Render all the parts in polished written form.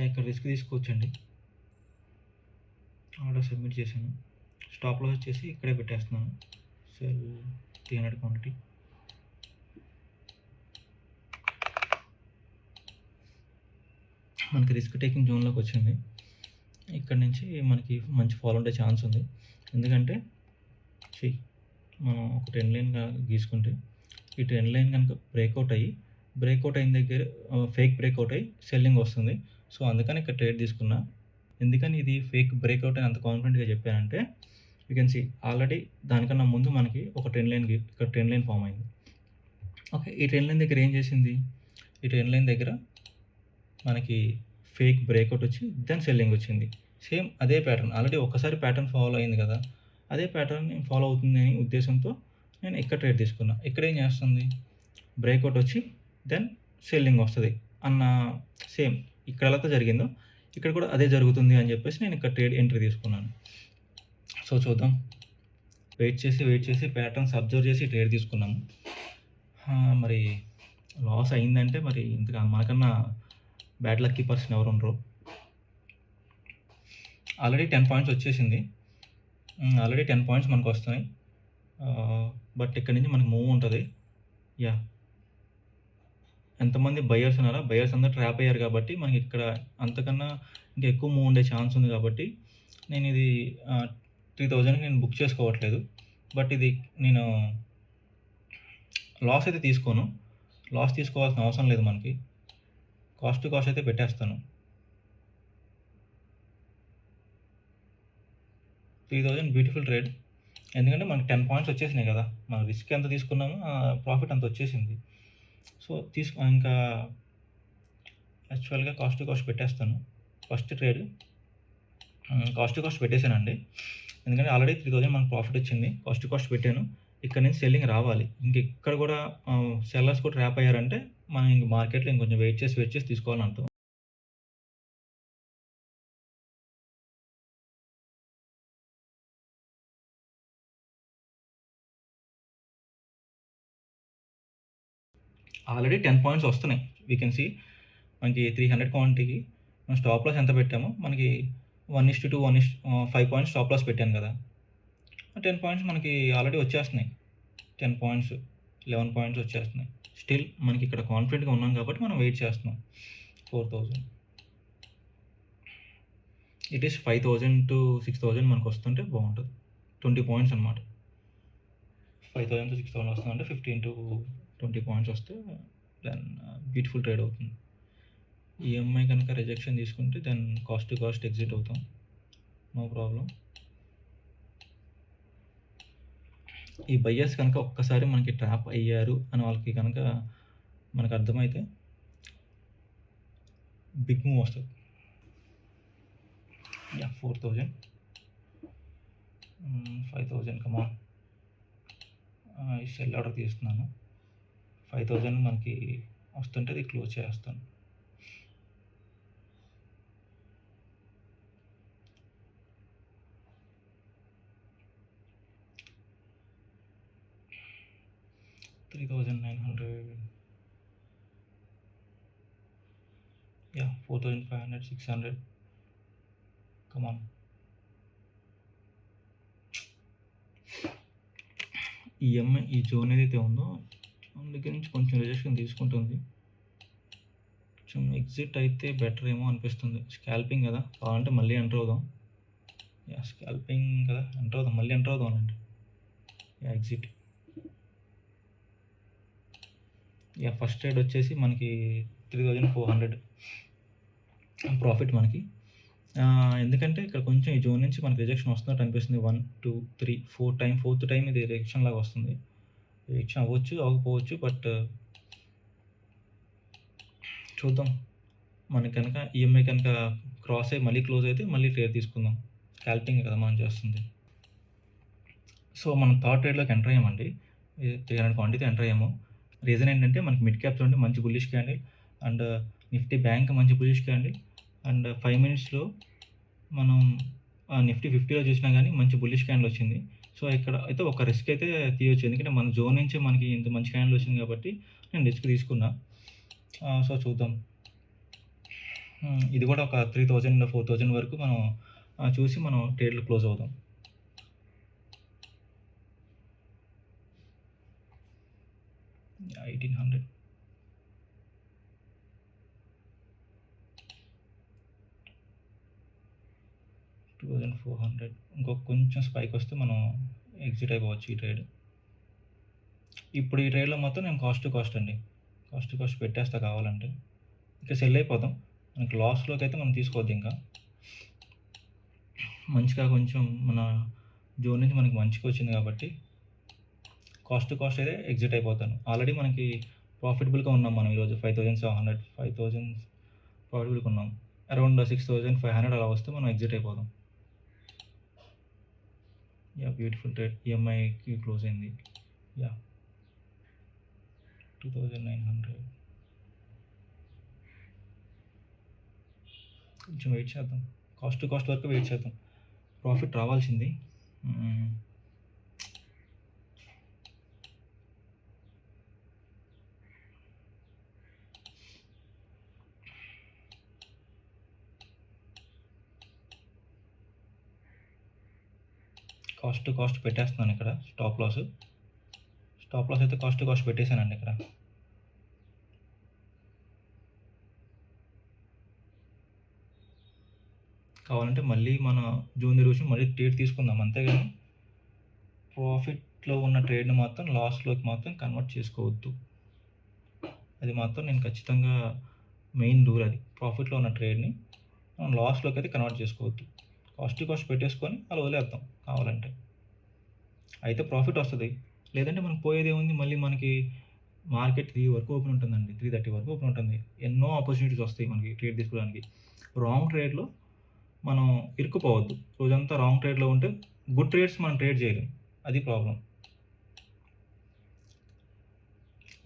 ఇక్కడ రిస్క్ తీసుకోవచ్చండి. Order submit చేశాను. స్టాప్ లాస్ వచ్చేసి ఇక్కడే పెట్టేస్తున్నాను. Cell 300 quantity. మనకి రిస్క్ టేకింగ్ జోన్లోకి వచ్చింది. ఇక్కడ నుంచి మనకి మంచి ఫాల్ ఉండే ఛాన్స్ ఉంది. ఎందుకంటే మనం ఒక ట్రెండ్ లైన్ గీసుకుంటే ఈ ట్రెండ్ లైన్ కనుక బ్రేక్అవుట్ అయిన దగ్గర ఫేక్ బ్రేక్అవుట్ అయ్యి సెల్లింగ్ వస్తుంది. సో అందుకని ఇక్కడ ట్రేడ్ తీసుకున్నా. ఎందుకని ఇది ఫేక్ బ్రేక్అవుట్ అని అంత కాన్ఫిడెంట్గా చెప్పానంటే యూ కెన్ సీ ఆల్రెడీ దానికన్నా ముందు మనకి ఒక ఇక్కడ ట్రెండ్ లైన్ ఫామ్ అయింది. ఓకే, ఈ ట్రెండ్ లైన్ దగ్గర ఏం చేసింది? ఈ ట్రెండ్ లైన్ దగ్గర మనకి ఫేక్ బ్రేక్అవుట్ వచ్చి దెన్ సెల్లింగ్ వచ్చింది. సేమ్ అదే ప్యాటర్న్, ఆల్రెడీ ఒక్కసారి ప్యాటర్న్ ఫాలో అయింది కదా, అదే ప్యాటర్న్ ఫాలో అవుతుంది అనే ఉద్దేశంతో నేను ఇక్కడ ట్రేడ్ తీసుకున్నా. ఇక్కడ ఏం చేస్తుంది? బ్రేక్అవుట్ వచ్చి దెన్ సెల్లింగ్ వస్తుంది అన్న సేమ్ ఇక్కడ ఎలా జరిగిందో ఇక్కడ కూడా అదే జరుగుతుంది అని చెప్పేసి నేను ఇక్కడ ట్రేడ్ ఎంట్రీ తీసుకున్నాను. సో చూద్దాం, వెయిట్ చేసి ప్యాటర్న్స్ అబ్జర్వ్ చేసి ట్రేడ్ తీసుకున్నాము. మరి లాస్ అయిందంటే మరి ఇంతగా మనకన్నా బ్యాడ్ లక్కీ పర్సన్ ఎవరు ఉండరు. ఆల్రెడీ 10 పాయింట్స్ వచ్చేసింది. ఆల్రెడీ 10 పాయింట్స్ మనకు వస్తున్నాయి. బట్ ఇక్కడ నుంచి మనకు మూవ్ ఉంటుంది. ఎంతమంది బయర్స్ ఉన్నారా? బయర్స్ అందరూ ట్రాప్ అయ్యారు కాబట్టి మనకి ఇక్కడ అంతకన్నా ఇంకా ఎక్కువ మూవ్ ఉండే ఛాన్స్ ఉంది. కాబట్టి నేను ఇది 3000కి నేను బుక్ చేసుకోవట్లేదు. బట్ ఇది నేను లాస్ అయితే తీసుకోను. లాస్ తీసుకోవాల్సిన అవసరం లేదు. మనకి కాస్ట్ టు కాస్ట్ అయితే పెట్టేస్తాను. 3000 బ్యూటిఫుల్ ట్రేడ్. ఎందుకంటే మనకి 10 పాయింట్స్ వచ్చేసినాయి కదా, మనం రిస్క్ ఎంత తీసుకున్నామో ప్రాఫిట్ అంత వచ్చేసింది. సో ఇంకా యాక్చువల్గా కాస్ట్ టు కాస్ట్ పెట్టేస్తాను. First trade cost to cost పెట్టేశానండి. ఎందుకంటే ఆల్రెడీ 3000 మనకు ప్రాఫిట్ వచ్చింది. కాస్ట్ టు కాస్ట్ పెట్టాను. ఇక్కడ నుంచి సెల్లింగ్ రావాలి. ఇక్కడ కూడా సెల్లర్స్ కూడా ట్రాప్ అయ్యారంటే మనం ఇంక మార్కెట్లో ఇంకొంచెం వెయిట్ చేసి తీసుకోవాలని అర్థం. ఆల్రెడీ 10 పాయింట్స్ వస్తున్నాయి. వీ కెన్ సీ మనకి 300 క్వాంటిటీకి మనం స్టాప్ లాస్ ఎంత పెట్టామో మనకి 1:2 5 పాయింట్స్ స్టాప్ లాస్ పెట్టాను కదా. 10 పాయింట్స్ మనకి ఆల్రెడీ వచ్చేస్తున్నాయి. 10 పాయింట్స్ 11 పాయింట్స్ వచ్చేస్తున్నాయి. స్టిల్ మనకి ఇక్కడ కాన్ఫిడెంట్గా ఉన్నాం కాబట్టి మనం వెయిట్ చేస్తున్నాం. 4000 ఇట్ ఈస్ 5000 to 6000 మనకు వస్తుంటే బాగుంటుంది. 20 పాయింట్స్ అనమాట. 5000 to 6000 వస్తుందంటే 15 to 20 పాయింట్స్ వస్తే దెన్ బ్యూటిఫుల్ ట్రేడ్ అవుతుంది. ఈఎంఐ కనుక రిజెక్షన్ తీసుకుంటే then cost to cost exit అవుతాం, నో ప్రాబ్లం. ఈ బయ్యర్స్ కనుక ఒక్కసారి మనకి ట్రాప్ అయ్యారు అని వాళ్ళకి కనుక మనకు అర్థమైతే బిగ్ మూవ్ వస్తుంది. 4000 5000 కమా ఈ సెల్ ఆర్డర్ తీస్తున్నాను. 5000 మనకి వస్తుంటే అది క్లోజ్ చేస్తాను. $3,900 4,500 600 కమాన్. ఈఎంఐ ఈ జోన్ ఏదైతే ఉందో జోన్ దగ్గర నుంచి కొంచెం రిజెక్షన్ తీసుకుంటుంది. కొంచెం ఎగ్జిట్ అయితే బెటర్ ఏమో అనిపిస్తుంది. స్కాల్పింగ్ కదా, కావాలంటే మళ్ళీ ఎంటర్ అవుదాం. స్కాల్పింగ్ కదా, మళ్ళీ ఎంటర్ అవుదాం అండి. ఎగ్జిట్. ఫస్ట్ ట్రేడ్ వచ్చేసి మనకి 3,400 ప్రాఫిట్ మనకి. ఎందుకంటే ఇక్కడ కొంచెం ఈ జోన్ నుంచి మనకి రిజెక్షన్ వస్తున్నట్టు అనిపిస్తుంది. 1 2 3 4th టైం ఇది రిజెక్షన్ లాగా వస్తుంది. రిజెక్షన్ అవ్వచ్చు అవ్వకపోవచ్చు, బట్ చూద్దాం. మనకి కనుక ఈఎంఐ కనుక క్రాస్ అయ్యి మళ్ళీ క్లోజ్ అయితే మళ్ళీ ట్రేడ్ తీసుకుందాం. స్కాల్పింగ్ కదా మనం చేస్తుంది. సో మనం థర్డ్ ట్రేడ్లోకి ఎంటర్ అయ్యామండి. 300 క్వాంటిటీ ఎంటర్ అయ్యాము. రీజన్ ఏంటంటే మనకి మిడ్ క్యాప్ చూడండి మంచి bullish candle, and Nifty bank మంచి బుల్లిష్ క్యాండిల్, అండ్ 5 మినిట్స్లో మనం నిఫ్టీ 50లో చూసినా కానీ మంచి బుల్లిష్ క్యాండిల్ వచ్చింది. సో ఇక్కడ అయితే ఒక రిస్క్ అయితే తీయవచ్చు. ఎందుకంటే మన జోన్ నుంచి మనకి ఇంత మంచి క్యాండిల్ వచ్చింది కాబట్టి నేను రిస్క్ తీసుకున్నా. సో చూద్దాం. ఇది కూడా ఒక 3000, 4000 వరకు మనం చూసి మనం ట్రేడ్‌లో క్లోజ్ అవుదాం. 1800 2400 ఇంకొక కొంచెం స్పైక్ వస్తే మనం ఎగ్జిట్ అయిపోవచ్చు ఈ ట్రేడ్. ఇప్పుడు ఈ ట్రేడ్‌లో మొత్తం నేను కాస్ట్ టు కాస్ట్ అండి. కాస్ట్ టు కాస్ట్ పెట్టేస్తా కావాలంటే. ఇక సెల్ అయిపోదాం. మనకి లాస్‌లోకి అయితే మనం తీసుకోవద్దు ఇంకా. మంచిగా కొంచెం మన జోన్ నుంచి మనకి మంచిగా వచ్చింది కాబట్టి కాస్ట్ టు కాస్ట్ అయితే ఎగ్జిట్ అయిపోతాను. ఆల్రెడీ మనకి ప్రాఫిటబుల్‌గా ఉన్నాం మనం ఈరోజు 5700, 5000 ప్రాఫిటబుల్‌గా ఉన్నాం. అరౌండ్ 6500 అలా వస్తే మనం ఎగ్జిట్ అయిపోదాం. యాహ్! Beautiful trade. ఈఎంఐకి క్లోజ్ అయింది. యాహ్! 2900 కొంచెం వెయిట్ చేద్దాం. కాస్ట్ టు కాస్ట్ వరకు వెయిట్ చేద్దాం. ప్రాఫిట్ రావాల్సింది. కాస్ట్ టు కాస్ట్ పెట్టేస్తున్నాను ఇక్కడ స్టాప్ లాస్. స్టాప్ లాస్ అయితే కాస్ట్ టు కాస్ట్ పెట్టేశానండి ఇక్కడ. కావాలంటే మళ్ళీ మన జూన్ రోజు మళ్ళీ ట్రేడ్ తీసుకుందాం, అంతేగాని ప్రాఫిట్లో ఉన్న ట్రేడ్ని మాత్రం లాస్లోకి మాత్రం కన్వర్ట్ చేసుకోవద్దు. అది మాత్రం నేను ఖచ్చితంగా మెయిన్ రూల్ అది. ప్రాఫిట్లో ఉన్న ట్రేడ్ని మనం లాస్లోకి అయితే కన్వర్ట్ చేసుకోవద్దు. కాస్ట్ టు కాస్ట్ పెట్టేసుకొని అలా వదిలేద్దాం కావాలంటే. అయితే ప్రాఫిట్ వస్తుంది. లేదంటే మనకు పోయేది ఏముంది, మళ్ళీ మనకి మార్కెట్ 3 వరకు ఓపెన్ ఉంటుందండి. 3:30 వరకు ఓపెన్ ఉంటుంది. ఎన్నో ఆపర్చునిటీస్ వస్తాయి మనకి ట్రేడ్ తీసుకోవడానికి. రాంగ్ ట్రేడ్లో మనం ఇరుక్కుపోవద్దు. రోజంతా రాంగ్ ట్రేడ్లో ఉంటే గుడ్ ట్రేడ్స్ మనం ట్రేడ్ చేయలేం. అది ప్రాబ్లం.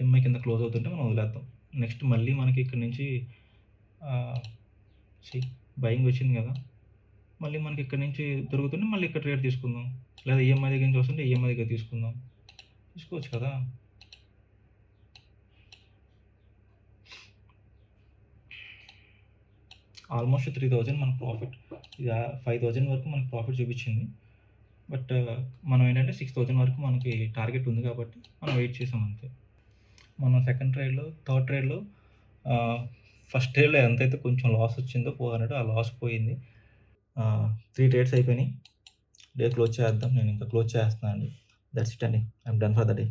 ఎంఐ కింద క్లోజ్ అవుతుంటే మనం వదిలేద్దాం. నెక్స్ట్ మళ్ళీ మనకి ఇక్కడ నుంచి బయింగ్ వచ్చింది కదా, మళ్ళీ మనకి ఇక్కడ నుంచి దొరుకుతుంటే మళ్ళీ ఇక్కడ ట్రేడ్ తీసుకుందాం. లేదా ఈఎంఐ దగ్గర నుంచి వస్తుంటే ఈఎంఐ దగ్గర తీసుకుందాం. తీసుకోవచ్చు కదా. ఆల్మోస్ట్ 3000 మన ప్రాఫిట్. ఇది 5000 వరకు మనకు ప్రాఫిట్ చూపించింది. బట్ మనం ఏంటంటే 6000 వరకు మనకి టార్గెట్ ఉంది కాబట్టి మనం వెయిట్ చేసాం అంతే. మనం సెకండ్ ట్రేడ్లో, థర్డ్ ట్రేడ్లో ఫస్ట్ ట్రేడ్లో ఎంతైతే కొంచెం లాస్ వచ్చిందో 400, ఆ లాస్ పోయింది. 3 ట్రేడ్స్ అయిపోయినాయి. డే క్లోజ్ చేద్దాం. నేను ఇంకా క్లోజ్ చేస్తున్నాను అండి. దట్స్ ఇట్ అండి. I'm done for the day.